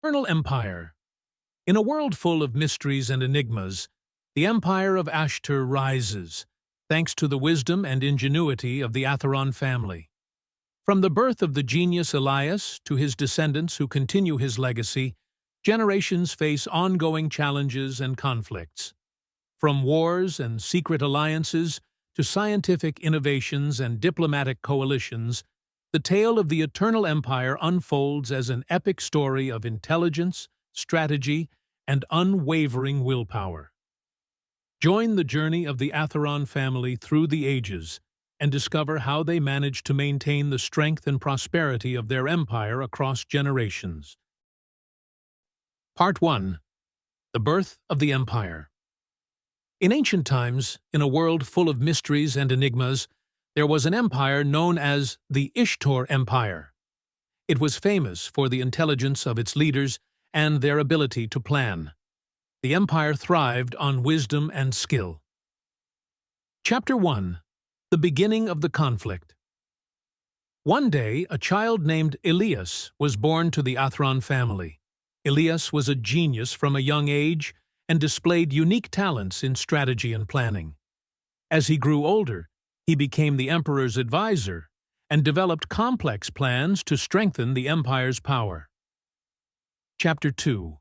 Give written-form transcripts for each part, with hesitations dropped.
Eternal Empire. In a world full of mysteries and enigmas, the Empire of Ashtur rises, thanks to the wisdom and ingenuity of the Ashtron family. From the birth of the genius Elias to his descendants who continue his legacy, generations face ongoing challenges and conflicts. From wars and secret alliances to scientific innovations and diplomatic coalitions, the tale of the Eternal Empire unfolds as an epic story of intelligence, strategy, and unwavering willpower. Join the journey of the Ashtron family through the ages and discover how they managed to maintain the strength and prosperity of their empire across generations. Part 1. The Birth of the Empire. In ancient times, in a world full of mysteries and enigmas, there was an empire known as the Ashtron Empire. It was famous for the intelligence of its leaders and their ability to plan. The empire thrived on wisdom and skill. Chapter 1. The Beginning of the Conflict. One day, a child named Elias was born to the Ashtron family. Elias was a genius from a young age and displayed unique talents in strategy and planning. As he grew older, he became the emperor's advisor and developed complex plans to strengthen the empire's power. Chapter 2.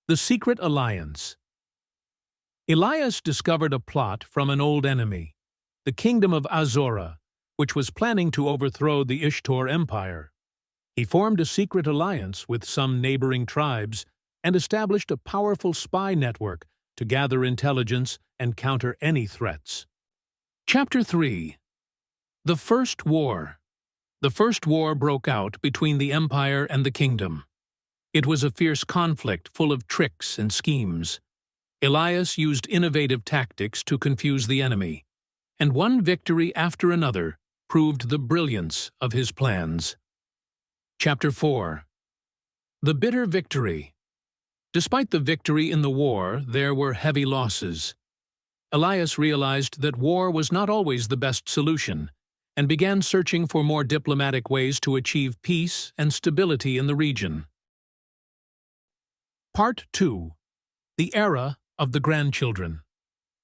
The Secret Alliance. Elias discovered a plot from an old enemy, the kingdom of Azora, which was planning to overthrow the Ashtron Empire. He formed a secret alliance with some neighboring tribes and established a powerful spy network to gather intelligence and counter any threats. Chapter 3. The First War. The First War broke out between the empire and the kingdom. It was a fierce conflict full of tricks and schemes. Elias used innovative tactics to confuse the enemy, and one victory after another proved the brilliance of his plans. Chapter 4. The Bitter Victory. Despite the victory in the war, there were heavy losses. Elias realized that war was not always the best solution, and began searching for more diplomatic ways to achieve peace and stability in the region. Part 2. The Era of the Grandchildren.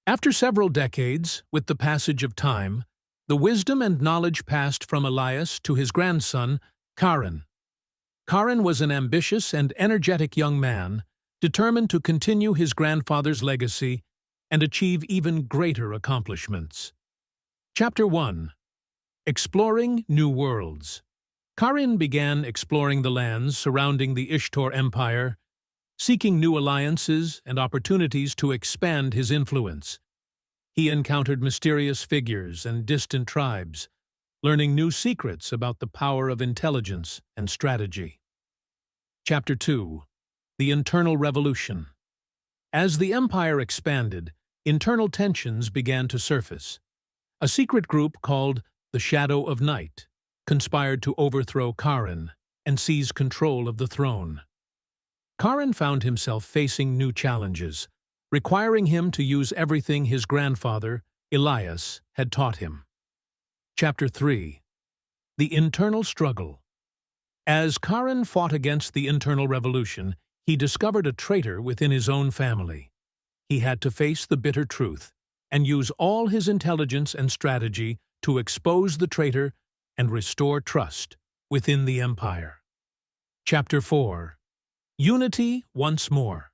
After several decades, with the passage of time, the wisdom and knowledge passed from Elias to his grandson, Karen. Karen was an ambitious and energetic young man, determined to continue his grandfather's legacy and achieve even greater accomplishments. Chapter 1. Exploring New Worlds. Karen began exploring the lands surrounding the Ashtron Empire, seeking new alliances and opportunities to expand his influence. He encountered mysterious figures and distant tribes, learning new secrets about the power of intelligence and strategy. Chapter 2. The Internal Revolution. As the empire expanded, internal tensions began to surface. A secret group called the Shadow of Night conspired to overthrow Karen and seize control of the throne. Karen found himself facing new challenges, requiring him to use everything his grandfather, Elias, had taught him. Chapter 3. The Internal Struggle. As Karen fought against the internal revolution, he discovered a traitor within his own family. He had to face the bitter truth and use all his intelligence and strategy to expose the traitor and restore trust within the empire. Chapter 4. Unity Once More.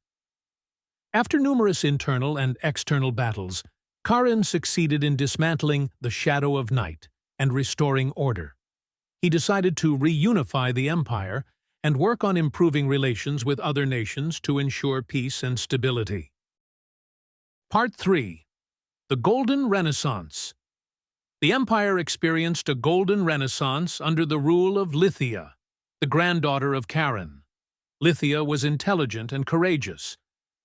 After numerous internal and external battles, Karen succeeded in dismantling the Shadow of Night and restoring order. He decided to reunify the empire and work on improving relations with other nations to ensure peace and stability. Part 3. The Golden Renaissance. The empire experienced a golden renaissance under the rule of Lethia, the granddaughter of Karen. Lethia was intelligent and courageous,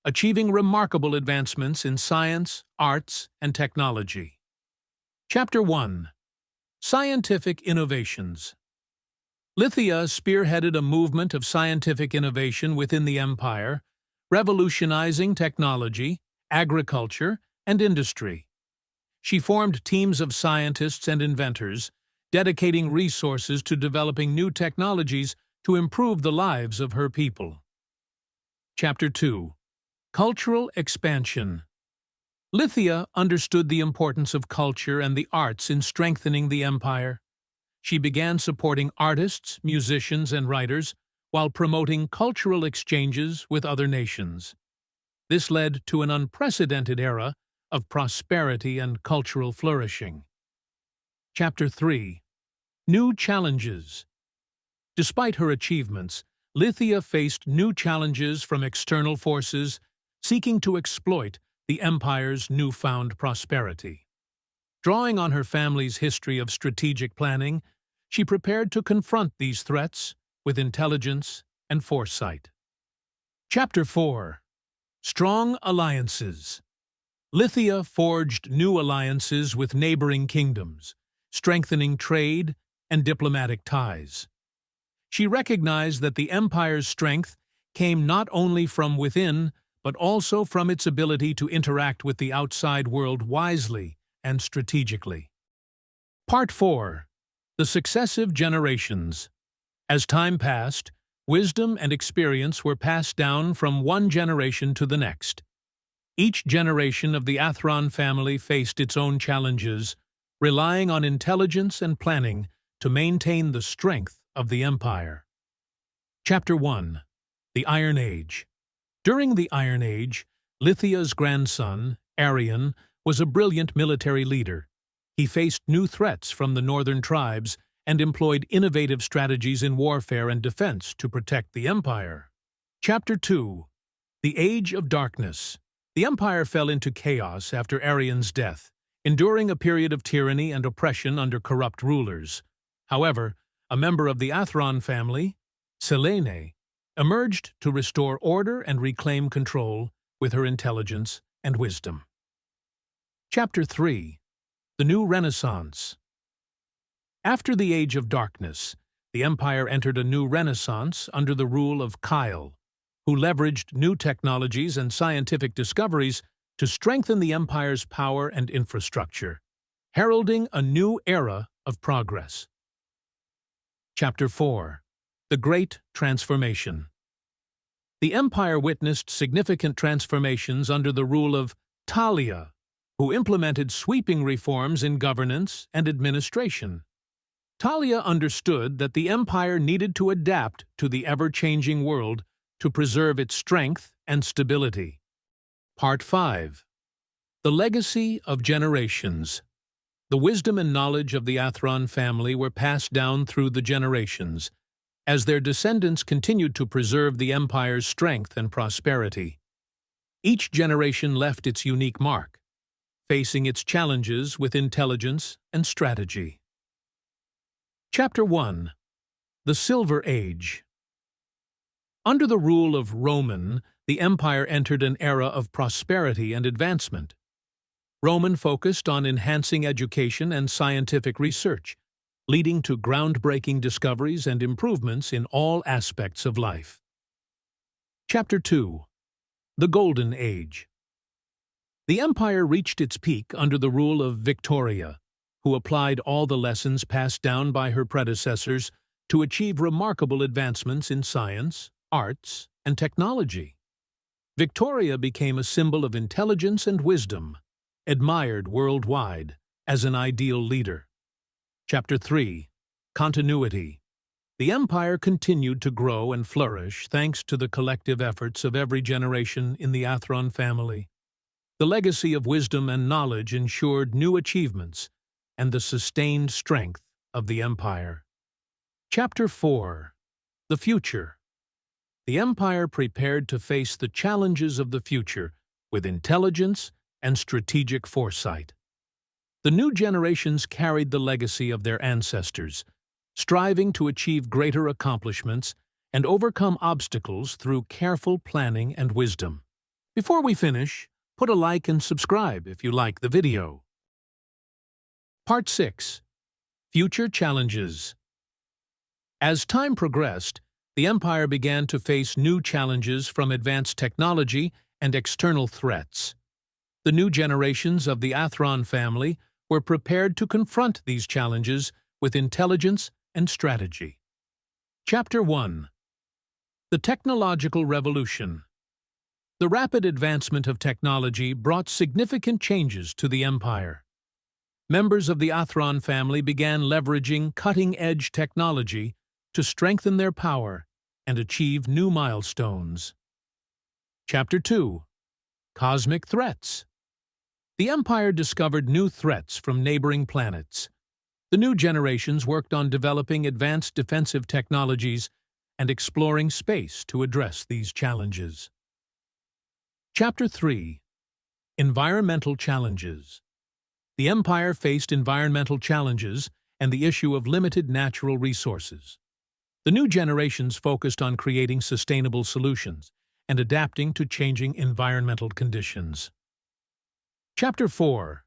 achieving remarkable advancements in science, arts, and technology. Chapter 1. Scientific Innovations. Lethia spearheaded a movement of scientific innovation within the empire, revolutionizing technology, agriculture, and industry. She formed teams of scientists and inventors, dedicating resources to developing new technologies to improve the lives of her people. Chapter 2. Cultural Expansion. Lethia understood the importance of culture and the arts in strengthening the empire. She began supporting artists, musicians, and writers while promoting cultural exchanges with other nations. This led to an unprecedented era of prosperity and cultural flourishing. Chapter 3. New Challenges. Despite her achievements, Lethia faced new challenges from external forces seeking to exploit the empire's newfound prosperity. Drawing on her family's history of strategic planning, she prepared to confront these threats with intelligence and foresight. Chapter 4. Strong Alliances. Lethia forged new alliances with neighboring kingdoms, strengthening trade and diplomatic ties. She recognized that the empire's strength came not only from within, but also from its ability to interact with the outside world wisely and strategically. Part 4. The Successive Generations. As time passed, wisdom and experience were passed down from one generation to the next. Each generation of the Ashtron family faced its own challenges, relying on intelligence and planning to maintain the strength of the empire. Chapter 1. The Iron Age. During the Iron Age, Lethia's grandson, Arion, was a brilliant military leader. He faced new threats from the northern tribes and employed innovative strategies in warfare and defense to protect the empire. Chapter 2. The Age of Darkness. The empire fell into chaos after Arion's death, enduring a period of tyranny and oppression under corrupt rulers. However, a member of the Ashtron family, Selene, emerged to restore order and reclaim control with her intelligence and wisdom. Chapter 3. The New Renaissance. After the Age of Darkness, the empire entered a new renaissance under the rule of Kyle, who leveraged new technologies and scientific discoveries to strengthen the empire's power and infrastructure, heralding a new era of progress. Chapter 4. The Great Transformation. The empire witnessed significant transformations under the rule of Thalia, who implemented sweeping reforms in governance and administration. Thalia understood that the empire needed to adapt to the ever-changing world to preserve its strength and stability. Part 5. The Legacy of Generations. The wisdom and knowledge of the Ashtron family were passed down through the generations, as their descendants continued to preserve the empire's strength and prosperity. Each generation left its unique mark, facing its challenges with intelligence and strategy. Chapter 1. The Silver Age. Under the rule of Roman, the empire entered an era of prosperity and advancement. Roman focused on enhancing education and scientific research, leading to groundbreaking discoveries and improvements in all aspects of life. Chapter 2. The Golden Age. The empire reached its peak under the rule of Victoria, who applied all the lessons passed down by her predecessors to achieve remarkable advancements in science, arts, and technology. Victoria became a symbol of intelligence and wisdom, admired worldwide as an ideal leader. Chapter 3. Continuity. The empire continued to grow and flourish thanks to the collective efforts of every generation in the Ashtron family. The legacy of wisdom and knowledge ensured new achievements and the sustained strength of the empire. Chapter 4. The Future. The empire prepared to face the challenges of the future with intelligence and strategic foresight. The new generations carried the legacy of their ancestors, striving to achieve greater accomplishments and overcome obstacles through careful planning and wisdom. Before we finish, put a like and subscribe if you like the video. Part 6. Future Challenges. As time progressed, the empire began to face new challenges from advanced technology and external threats. The new generations of the Ashtron family were prepared to confront these challenges with intelligence and strategy. Chapter 1. The Technological Revolution. The rapid advancement of technology brought significant changes to the empire. Members of the Ashtron family began leveraging cutting-edge technology to strengthen their power and achieve new milestones. Chapter 2. Cosmic Threats. The Empire discovered new threats from neighboring planets. The new generations worked on developing advanced defensive technologies and exploring space to address these challenges. Chapter 3. Environmental Challenges. The Empire faced environmental challenges and the issue of limited natural resources. The new generations focused on creating sustainable solutions and adapting to changing environmental conditions. Chapter 4.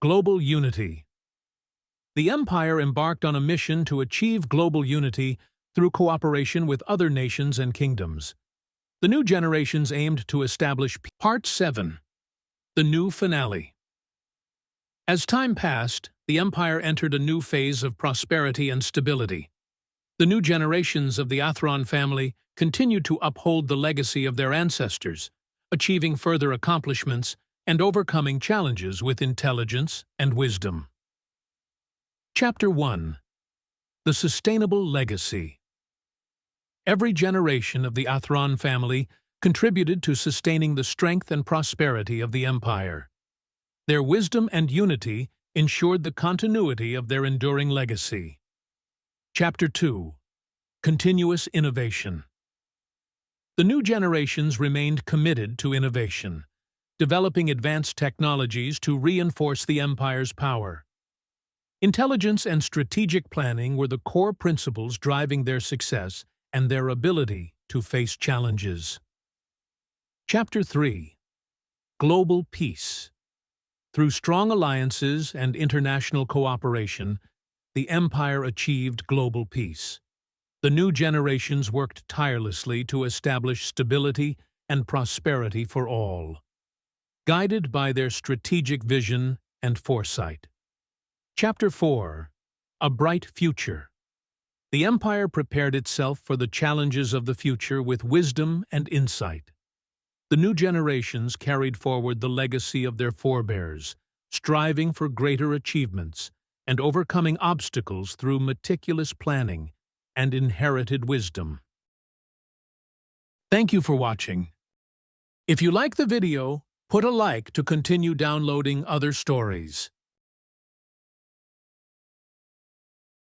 Global Unity. The Empire embarked on a mission to achieve global unity through cooperation with other nations and kingdoms. The new generations aimed to establish Part 7. The New Finale. As time passed, the Empire entered a new phase of prosperity and stability. The new generations of the Ashtron family continued to uphold the legacy of their ancestors, achieving further accomplishments and overcoming challenges with intelligence and wisdom. Chapter 1. The Sustainable Legacy. Every generation of the Ashtron family contributed to sustaining the strength and prosperity of the empire. Their wisdom and unity ensured the continuity of their enduring legacy. Chapter 2. Continuous Innovation. The new generations remained committed to innovation, developing advanced technologies to reinforce the empire's power. Intelligence and strategic planning were the core principles driving their success and their ability to face challenges. Chapter 3. Global Peace. Through strong alliances and international cooperation, the empire achieved global peace. The new generations worked tirelessly to establish stability and prosperity for all, guided by their strategic vision and foresight. Chapter 4. A Bright Future. The empire prepared itself for the challenges of the future with wisdom and insight. The new generations carried forward the legacy of their forebears, striving for greater achievements and overcoming obstacles through meticulous planning and inherited wisdom. Thank you for watching. If you like the video, put a like to continue downloading other stories.